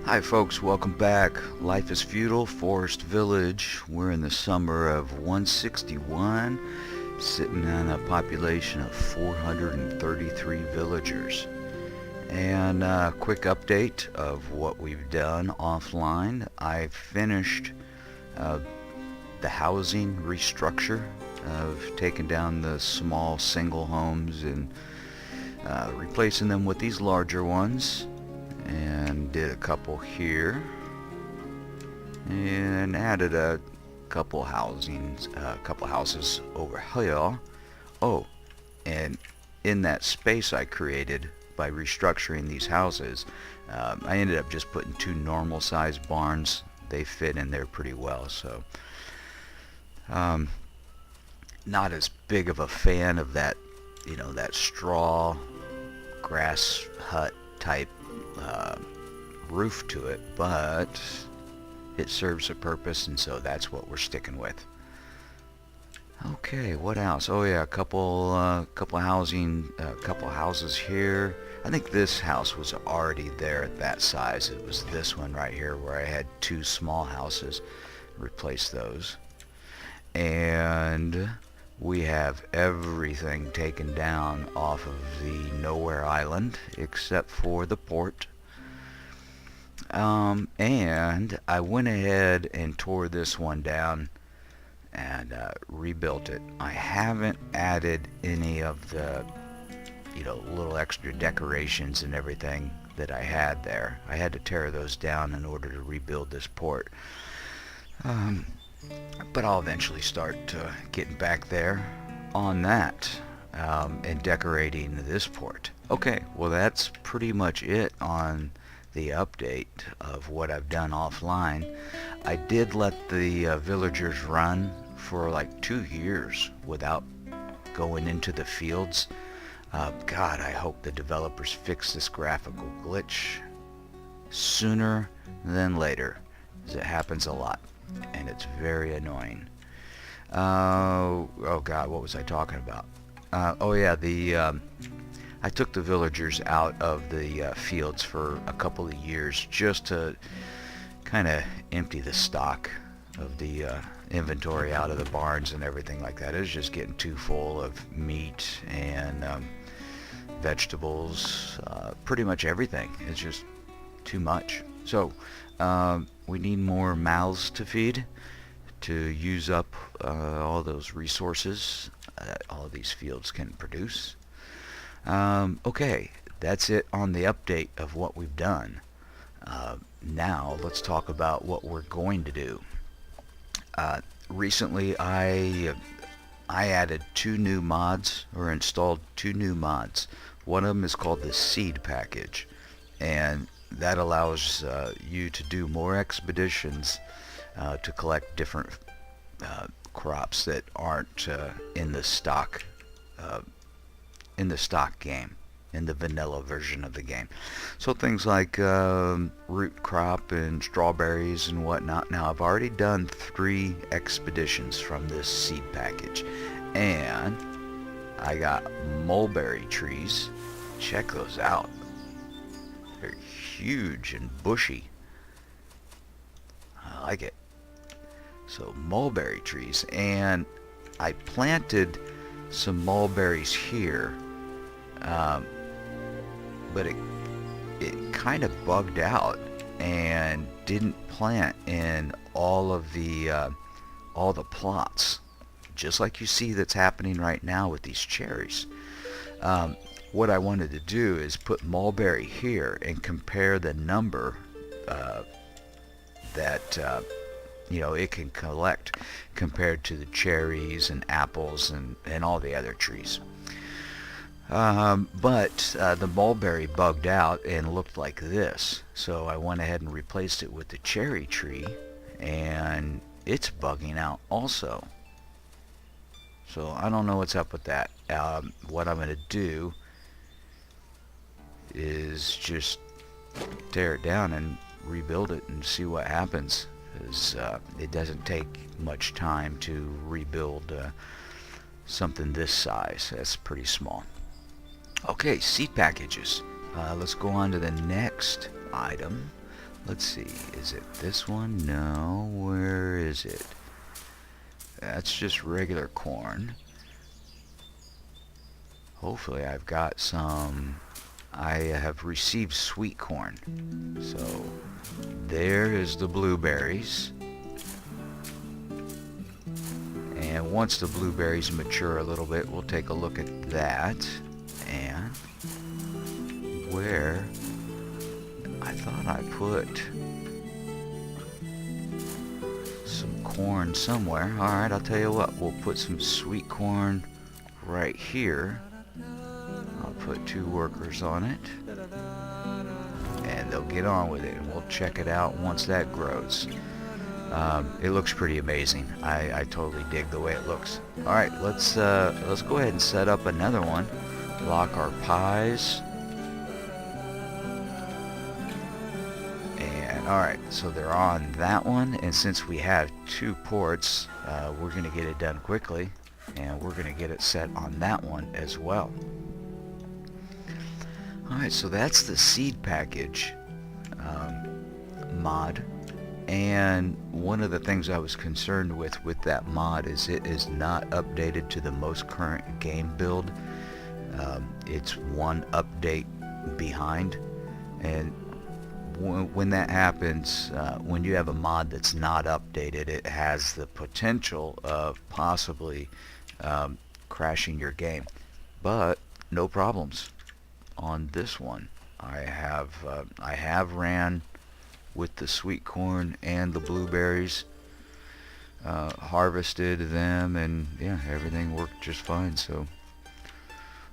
Hi folks, welcome back. Life is Feudal, Forest Village. We're in the summer of 161, sitting on a population of 433 villagers. And a quick update of what we've done offline. I finished the housing restructure of taking down the small single homes and replacing them with these larger ones, and did a couple here and added a couple houses over here. Oh, and in that space I created by restructuring these houses, I ended up just putting two normal sized barns. They fit in there pretty well, so not as big of a fan of that, that straw grass hut type roof to it, but it serves a purpose, and so that's what we're sticking with. Okay, what else? Oh yeah, a couple houses here. I think this house was already there at that size. It was this one right here where I had two small houses. Replaced those, and we have everything taken down off of the Nowhere Island except for the port. And I went ahead and tore this one down and rebuilt it. I haven't added any of the little extra decorations and everything that I had there. I had to tear those down in order to rebuild this port. But I'll eventually start getting back there on that and decorating this port. Okay, well that's pretty much it on the update of what I've done offline. I did let the villagers run for like 2 years without going into the fields. God, I hope the developers fix this graphical glitch sooner than later, as it happens a lot and it's very annoying. Oh God, what was I talking about? Oh yeah, I took the villagers out of the fields for a couple of years just to kind of empty the stock of the inventory out of the barns and everything like that. It was just getting too full of meat and vegetables, pretty much everything. It's just too much. So we need more mouths to feed to use up all those resources that all of these fields can produce. Okay, that's it on the update of what we've done. Now let's talk about what we're going to do. Recently I added two new mods, or installed two new mods. One of them is called the seed package, and that allows you to do more expeditions to collect different crops that aren't in the stock game, in the vanilla version of the game. So things like root crop and strawberries and whatnot. Now I've already done 3 expeditions from this seed package, and I got mulberry trees. Check those out. They're huge and bushy. I like it. So mulberry trees, and I planted some mulberries here, but it kind of bugged out and didn't plant in all the plots, just like you see that's happening right now with these cherries. What I wanted to do is put mulberry here and compare the number that it can collect compared to the cherries and apples and all the other trees. But the mulberry bugged out and looked like this, so I went ahead and replaced it with the cherry tree, and it's bugging out also. So I don't know what's up with that. What I'm going to do is just tear it down and rebuild it and see what happens. Because it doesn't take much time to rebuild something this size. That's pretty small. Okay, seed packages. Let's go on to the next item. Let's see, is it this one? No, where is it? That's just regular corn. Hopefully I've got some. I have received sweet corn. So there is the blueberries. And once the blueberries mature a little bit, we'll take a look at that. And where I thought I put some corn somewhere. Alright, I'll tell you what, we'll put some sweet corn right here. I'll put 2 workers on it, and they'll get on with it, and we'll check it out once that grows. It looks pretty amazing. I totally dig the way it looks. Alright, let's go ahead and set up another one. Lock our pies. And alright, so they're on that one, and since we have 2 ports, we're going to get it done quickly, and we're going to get it set on that one as well. Alright, so that's the seed package mod. And one of the things I was concerned with that mod is it is not updated to the most current game build. It's one update behind, and when that happens, when you have a mod that's not updated, it has the potential of possibly crashing your game. But no problems on this one. I have ran with the sweet corn and the blueberries, harvested them, and yeah, everything worked just fine, so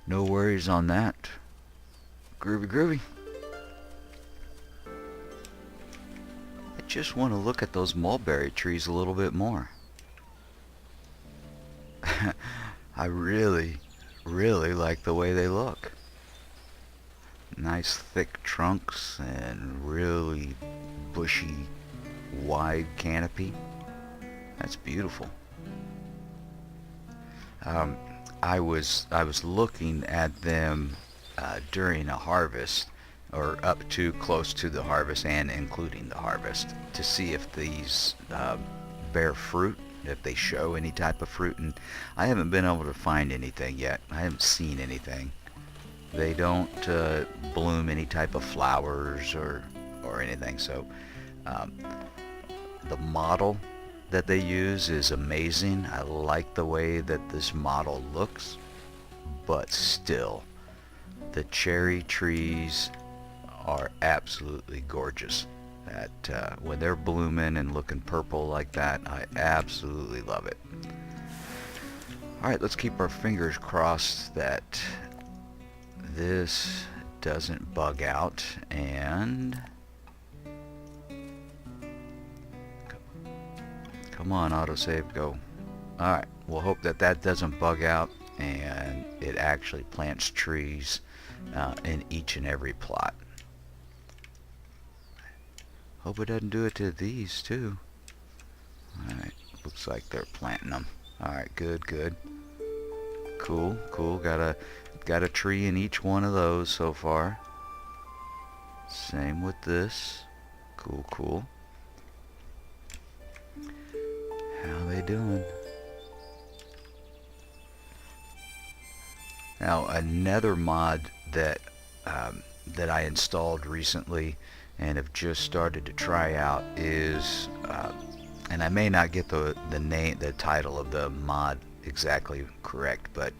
no worries on that. Groovy groovy. I just want to look at those mulberry trees a little bit more. I really like the way they look. Nice thick trunks and really bushy wide canopy. That's beautiful. I was looking at them during a harvest, or up to close to the harvest and including the harvest, to see if these bear fruit, if they show any type of fruit, and I haven't been able to find anything yet. I haven't seen anything. They don't bloom any type of flowers or anything, so the model that they use is amazing. I like the way that this model looks, but still, the cherry trees are absolutely gorgeous. That when they're blooming and looking purple like that, I absolutely love it. Alright, let's keep our fingers crossed that this doesn't bug out, and come on, autosave, go. Alright, we'll hope that that doesn't bug out and it actually plants trees in each and every plot. Hope it doesn't do it to these too. Alright, looks like they're planting them. Alright, good. Cool. Got a tree in each one of those so far. Same with this. Cool. How they doing? Now another mod that that I installed recently and have just started to try out is, and I may not get the title of the mod exactly correct, but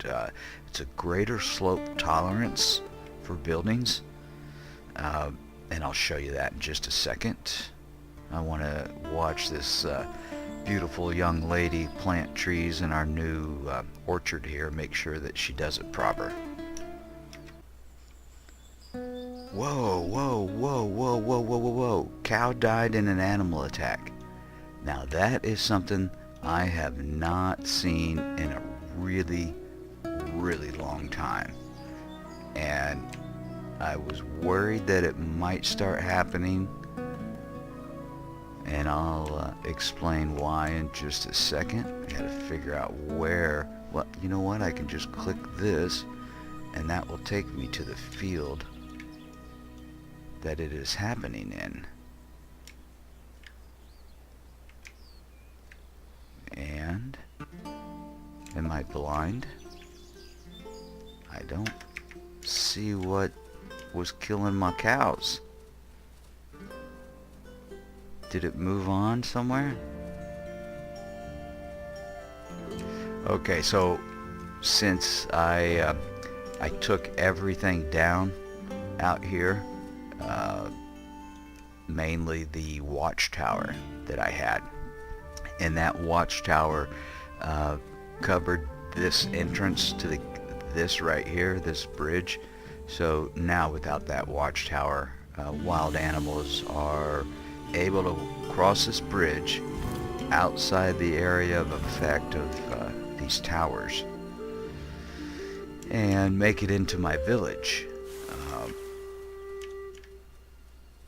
it's a greater slope tolerance for buildings, and I'll show you that in just a second. I want to watch this beautiful young lady plant trees in our new orchard here, make sure that she does it proper. Whoa. Cow died in an animal attack. Now that is something I have not seen in a really long time. And I was worried that it might start happening. And I'll explain why in just a second. I gotta figure out where. Well, you know what? I can just click this, and that will take me to the field that it is happening in. And am I blind? I don't see what was killing my cows. Did it move on somewhere? Okay, so since I took everything down out here, mainly the watchtower that I had, and that watchtower covered this entrance to this right here, this bridge. So now without that watchtower, wild animals are able to cross this bridge outside the area of effect of these towers and make it into my village.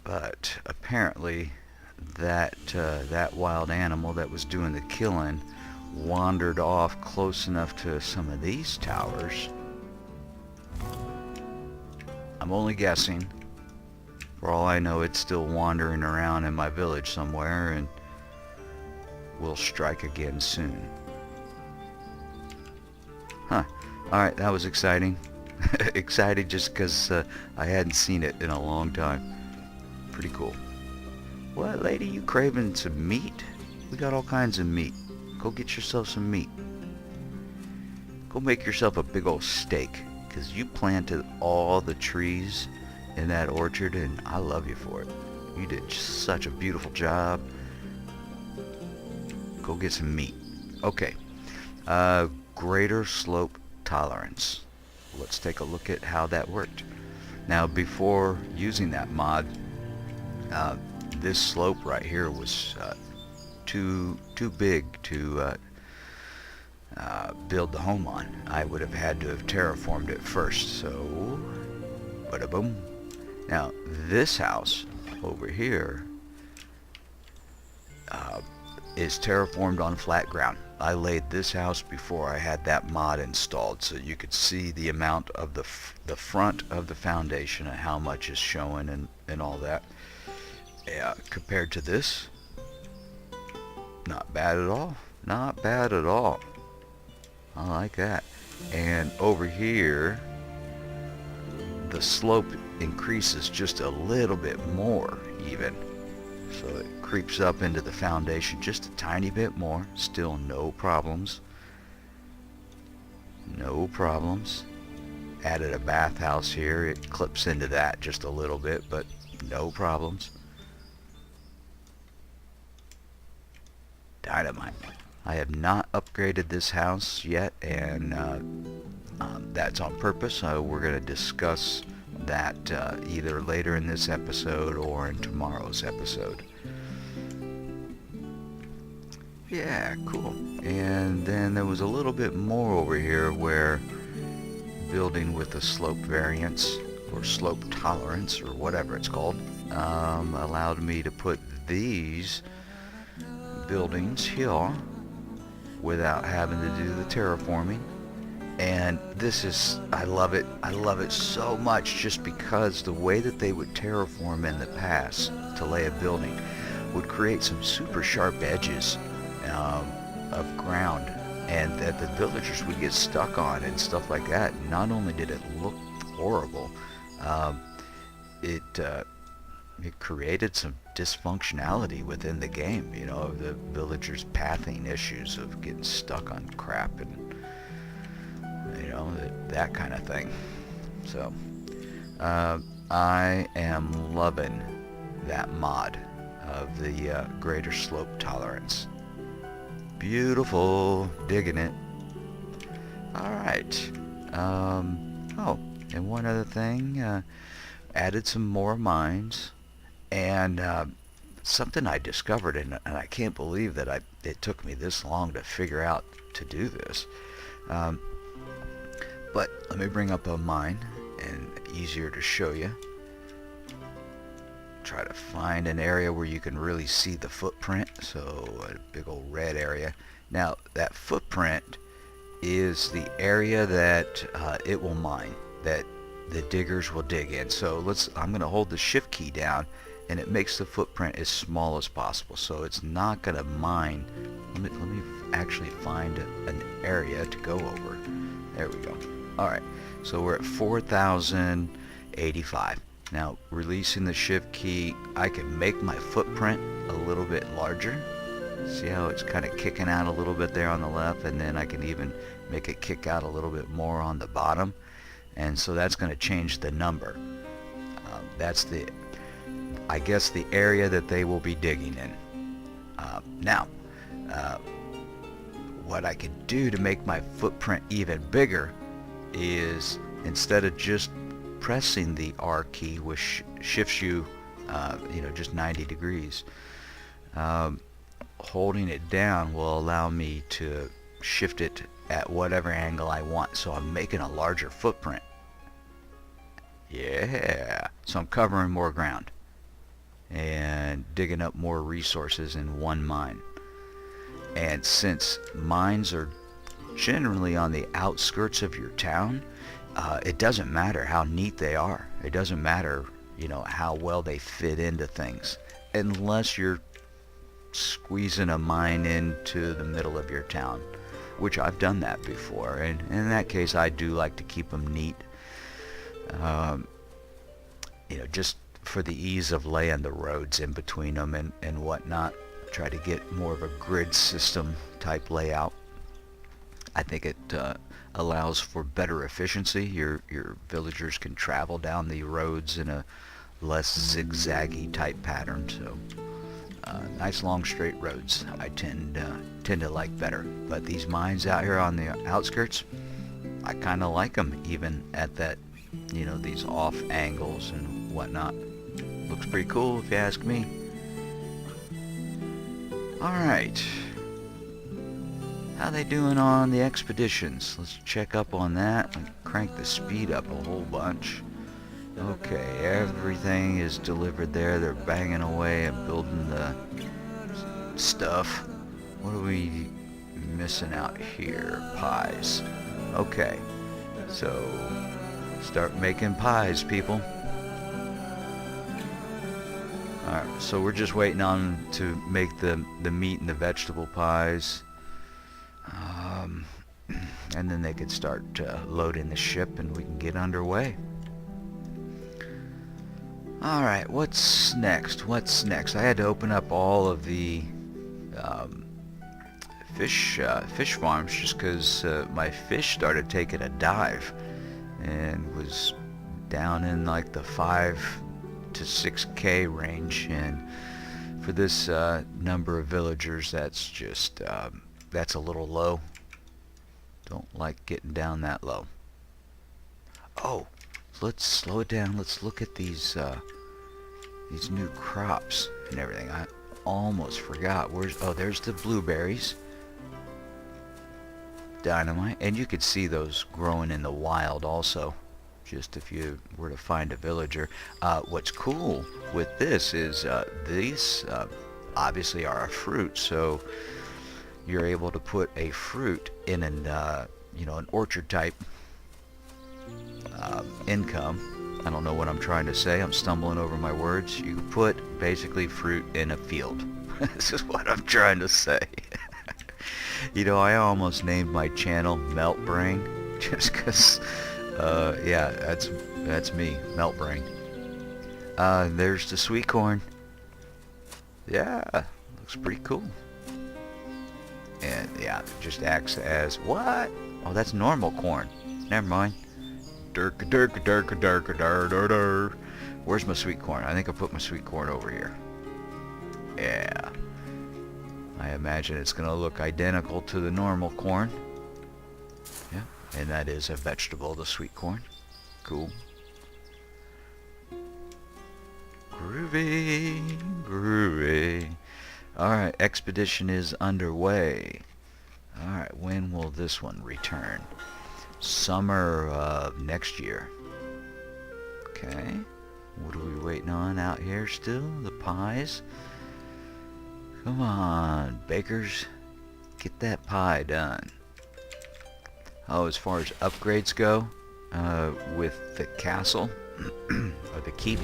But apparently that wild animal that was doing the killing wandered off close enough to some of these towers. I'm only guessing. For all I know, it's still wandering around in my village somewhere, and will strike again soon. Huh. Alright, that was exciting. Excited just because I hadn't seen it in a long time. Pretty cool. What, lady, you craving some meat? We got all kinds of meat. Go get yourself some meat. Go make yourself a big old steak, because you planted all the trees in that orchard, and I love you for it. You did such a beautiful job. Go get some meat. Okay. Greater slope tolerance. Let's take a look at how that worked. Now, before using that mod, this slope right here was too big to build the home on. I would have had to have terraformed it first. So, bada boom. Now, this house over here is terraformed on flat ground. I laid this house before I had that mod installed, so you could see the amount of the front of the foundation and how much is showing and all that. Yeah, compared to this, not bad at all. Not bad at all. I like that. And over here, the slope increases just a little bit more even. So it creeps up into the foundation just a tiny bit more. Still no problems. No problems. Added a bathhouse here. It clips into that just a little bit, but no problems. Dynamite. I have not upgraded this house yet, and that's on purpose. We're going to discuss that either later in this episode or in tomorrow's episode. Yeah, cool. And then there was a little bit more over here where building with a slope variance or slope tolerance or whatever it's called allowed me to put these buildings here without having to do the terraforming. And this is, I love it so much, just because the way that they would terraform in the past to lay a building would create some super sharp edges of ground, and that the villagers would get stuck on and stuff like that. Not only did it look horrible, it created some dysfunctionality within the game, you know, the villagers' pathing issues of getting stuck on crap and, you know, that kind of thing. So, I am loving that mod of the greater slope tolerance. Beautiful. Digging it. Alright. Oh, and one other thing, added some more mines, and something I discovered, and I can't believe that it took me this long to figure out to do this. But let me bring up a mine, and easier to show you. Try to find an area where you can really see the footprint. So a big old red area. Now that footprint is the area that it will mine, that the diggers will dig in. So I'm going to hold the shift key down, and it makes the footprint as small as possible, so it's not going to mine. Let me actually find an area to go over. There we go. Alright, so we're at 4,085. Now, releasing the shift key, I can make my footprint a little bit larger. See how it's kind of kicking out a little bit there on the left, and then I can even make it kick out a little bit more on the bottom, and so that's going to change the number. That's the, I guess, the area that they will be digging in. Now, what I could do to make my footprint even bigger is, instead of just pressing the R key, which shifts you, just 90 degrees, holding it down will allow me to shift it at whatever angle I want, so I'm making a larger footprint. Yeah, so I'm covering more ground and digging up more resources in one mine. And since mines are generally on the outskirts of your town, it doesn't matter how neat they are. It doesn't matter, how well they fit into things, unless you're squeezing a mine into the middle of your town, which I've done that before, and in that case I do like to keep them neat, just for the ease of laying the roads in between them and whatnot. Try to get more of a grid system type layout. I think it allows for better efficiency. Your villagers can travel down the roads in a less zigzaggy type pattern, so nice long straight roads I tend to like better. But these mines out here on the outskirts, I kind of like them even at that, these off angles and whatnot. Looks pretty cool if you ask me. Alright, how they doing on the expeditions? Let's check up on that and crank the speed up a whole bunch. Okay, everything is delivered there. They're banging away and building the stuff. What are we missing out here? Pies. Okay, so start making pies, people. Alright, so we're just waiting on to make the meat and the vegetable pies. And then they could start loading the ship and we can get underway. Alright, what's next? I had to open up all of the fish farms just because my fish started taking a dive and was down in like the 5 to 6K range, and for this number of villagers, that's just that's a little low. Don't like getting down that low. Oh, let's slow it down. Let's look at these new crops and everything. I almost forgot. There's the blueberries. Dynamite. And you could see those growing in the wild also, just if you were to find a villager. What's cool with this is these obviously are a fruit, so you're able to put a fruit in an orchard type income. I don't know what I'm trying to say. I'm stumbling over my words. You can put basically fruit in a field. This is what I'm trying to say. I almost named my channel Melt Brain just because, yeah, that's me, Melt Brain. There's the sweet corn. Yeah, looks pretty cool. And yeah, it just acts as what? Oh, that's normal corn. Never mind. Where's my sweet corn? I think I put my sweet corn over here. Yeah. I imagine it's going to look identical to the normal corn. Yeah, and that is a vegetable, the sweet corn. Cool. Groovy, groovy. Alright, expedition is underway. Alright, when will this one return? Summer of next year. Okay. What are we waiting on out here still? The pies? Come on, bakers. Get that pie done. Oh, as far as upgrades go, with the castle, or the keep,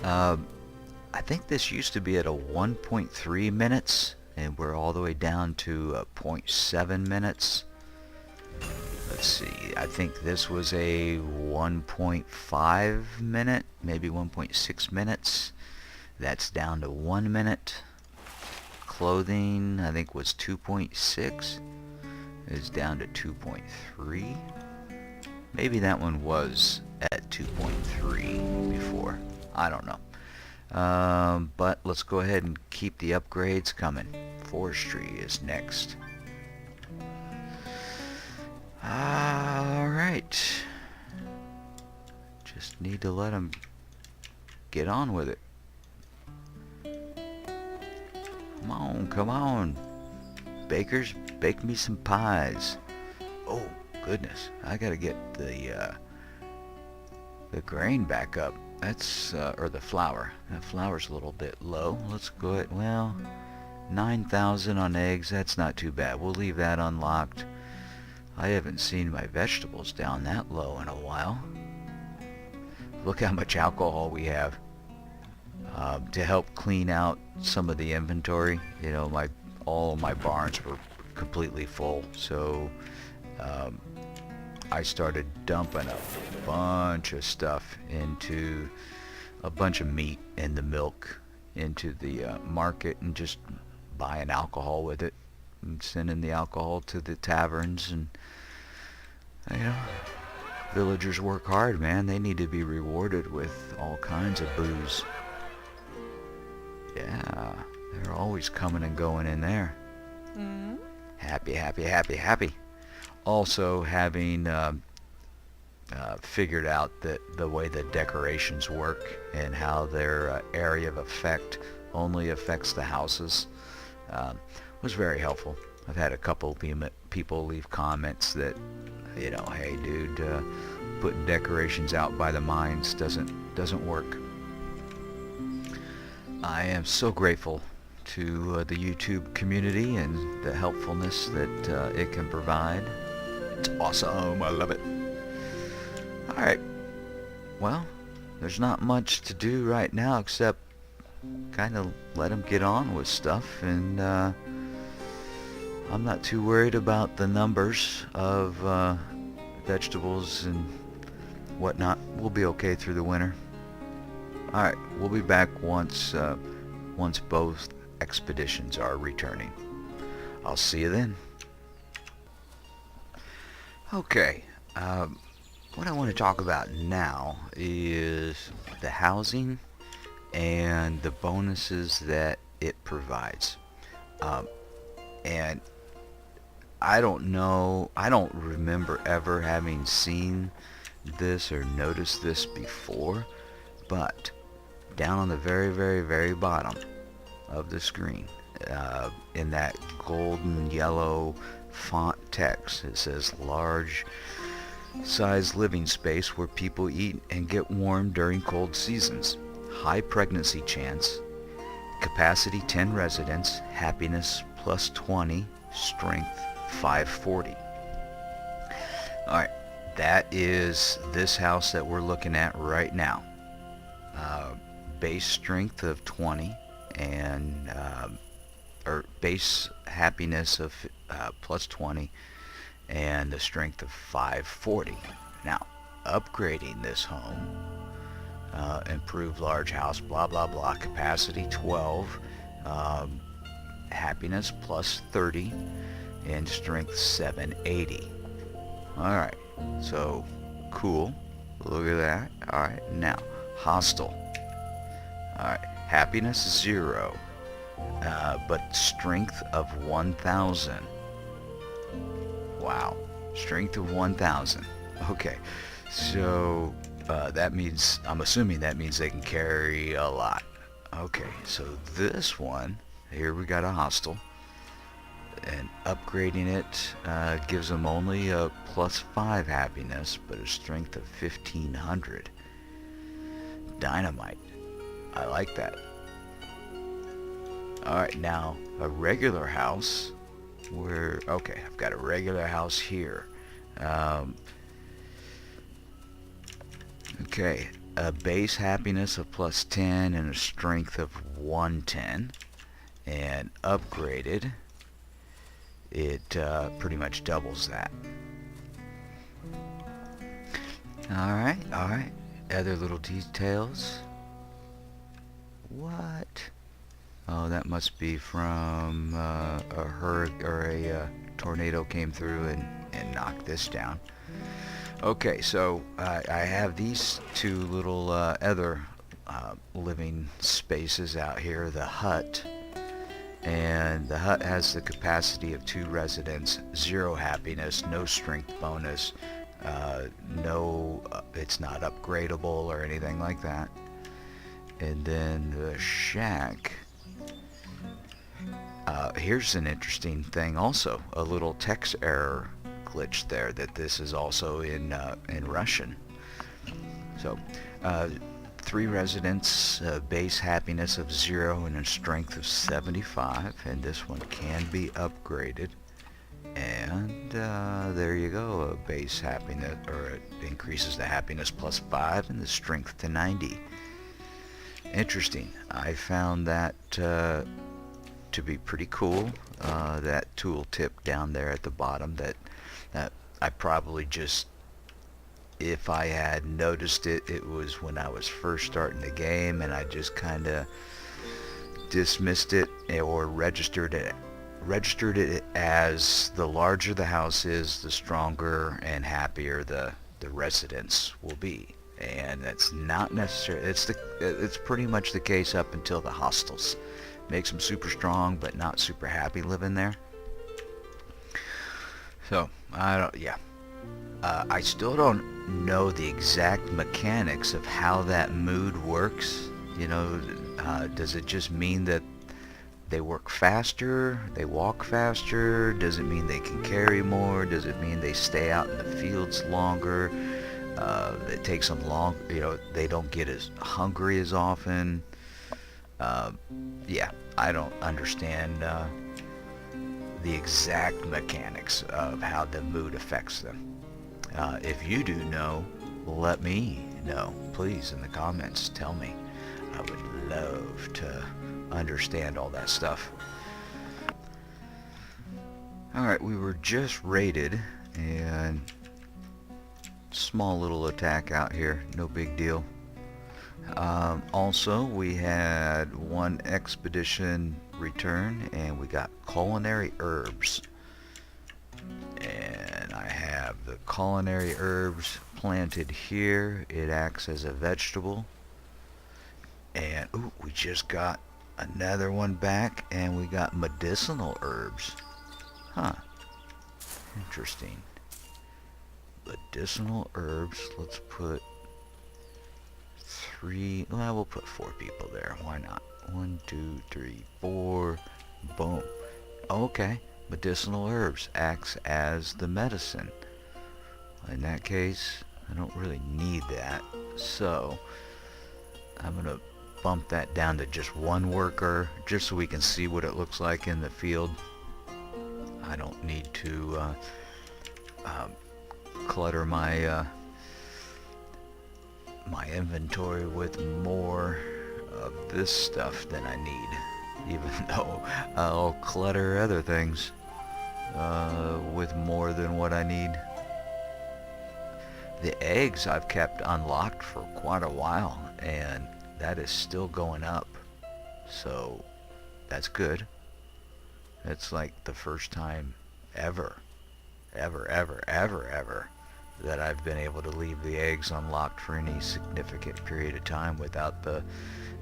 Um, I think this used to be at a 1.3 minutes, and we're all the way down to zero point 0.7 minutes. Let's see, I think this was a 1.5 minute, maybe 1.6 minutes. That's down to 1 minute. Clothing, I think, was 2.6. Is down to 2.3. Maybe that one was at 2.3 before. I don't know. But let's go ahead and keep the upgrades coming. Forestry is next. Alright. Just need to let them get on with it. Come on, come on. Bakers, bake me some pies. Oh, goodness. I gotta get the grain back up. That's, or the flour. That flour's a little bit low. Let's go ahead, well, 9,000 on eggs. That's not too bad. We'll leave that unlocked. I haven't seen my vegetables down that low in a while. Look how much alcohol we have. To help clean out some of the inventory. You know, all of my barns were completely full, so I started dumping a bunch of stuff into a bunch of meat and the milk into the market, and just buying alcohol with it and sending the alcohol to the taverns. And you know, villagers work hard, man. They need to be rewarded with all kinds of booze. Yeah, they're always coming and going in there. Mm-hmm. Happy, happy, happy, happy. Also, having figured out that the way the decorations work and how their area of effect only affects the houses was very helpful. I've had a couple people leave comments that, you know, hey dude, putting decorations out by the mines doesn't work. I am so grateful to the YouTube community and the helpfulness that it can provide. It's awesome. I love it. Alright. Well, there's not much to do right now except kind of let them get on with stuff, and I'm not too worried about the numbers of vegetables and whatnot. We'll be okay through the winter. Alright, we'll be back once both expeditions are returning. I'll see you then. Okay, what I want to talk about now is the housing and the bonuses that it provides. And I don't know, I don't remember ever having seen this or noticed this before, but down on the very, very, very bottom of the screen, in that golden yellow font text, it says large size living space where people eat and get warm during cold seasons. High pregnancy chance. Capacity 10 residents. Happiness plus 20. Strength 540. Alright, that is this house that we're looking at right now. Base strength of 20 and or base happiness of plus 20 and the strength of 540. Now, upgrading this home, improved large house, blah blah blah, capacity 12, happiness plus 30, and strength 780. Alright, so cool. Look at that. Alright, now hostile. Alright, happiness 0, but strength of 1000. Wow, strength of 1000. Okay, so that means, I'm assuming that means they can carry a lot. Okay, so this one, here we got a hostile, and upgrading it gives them only a plus 5 happiness, but a strength of 1500. Dynamite. I like that. Alright, now a regular house. Okay, I've got a regular house here. Okay, a base happiness of +10 and a strength of 110, and upgraded, it pretty much doubles that. Alright. Other little details. What? Oh, that must be from a hurricane or a tornado came through and knocked this down. Okay, so I have these two little other living spaces out here. The hut, and the hut has the capacity of 2 residents, 0 happiness, no strength bonus, no, it's not upgradable or anything like that. And then the shack, here's an interesting thing also, a little text error glitch there, that this is also in Russian. So 3 residents, base happiness of 0 and a strength of 75, and this one can be upgraded. And there you go, a base happiness, or it increases the happiness +5 and the strength to 90. Interesting. I found that to be pretty cool. That tooltip down there at the bottom, that I probably just, if I had noticed it, it was when I was first starting the game, and I just kind of dismissed it or registered it as the larger the house is, the stronger and happier the residents will be. And that's not necessarily, it's pretty much the case up until the hostels. Makes them super strong but not super happy living there. So I still don't know the exact mechanics of how that mood works. You know, does it just mean that they work faster, they walk faster? Does it mean they can carry more? Does it mean they stay out in the fields longer? It takes them long, you know, they don't get as hungry as often. Yeah, I don't understand the exact mechanics of how the mood affects them. If you do know, let me know, please, in the comments. Tell me. I would love to understand all that stuff. Alright, we were just raided, and small little attack out here, no big deal. Also, we had 1 expedition return, and we got culinary herbs. And I have the culinary herbs planted here. It acts as a vegetable. And ooh, we just got another one back, and we got medicinal herbs. Huh. Interesting. Medicinal herbs. Let's put 3. Well, we'll put 4 people there. Why not? 1, 2, 3, 4. Boom. Okay. Medicinal herbs acts as the medicine. In that case, I don't really need that. So I'm going to bump that down to just 1 worker, just so we can see what it looks like in the field. I don't need to clutter my my inventory with more of this stuff than I need, even though I'll clutter other things with more than what I need. The eggs I've kept unlocked for quite a while, and that is still going up, so that's good. It's like the first time ever that I've been able to leave the eggs unlocked for any significant period of time without the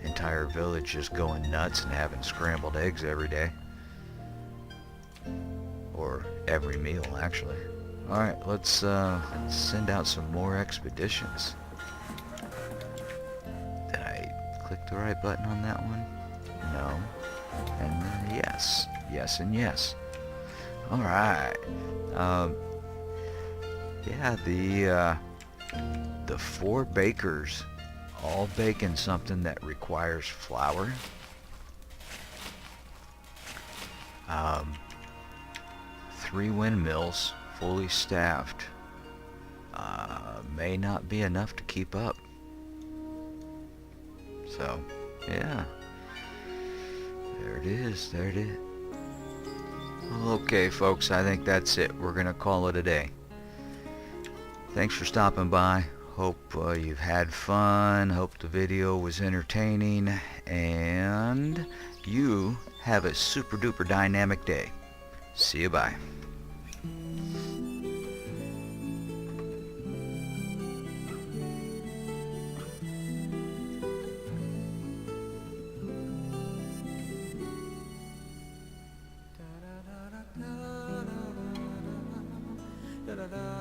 entire village just going nuts and having scrambled eggs every day. Or every meal, actually. Alright, let's send out some more expeditions. Did I click the right button on that one? No. And then yes. Yes and yes. Alright. Yeah, the 4 bakers all baking something that requires flour. 3 windmills fully staffed may not be enough to keep up. So, yeah. There it is. There it is. Okay, folks, I think that's it. We're going to call it a day. Thanks for stopping by. Hope you've had fun. Hope the video was entertaining. And you have a super duper dynamic day. See you, bye. Da da da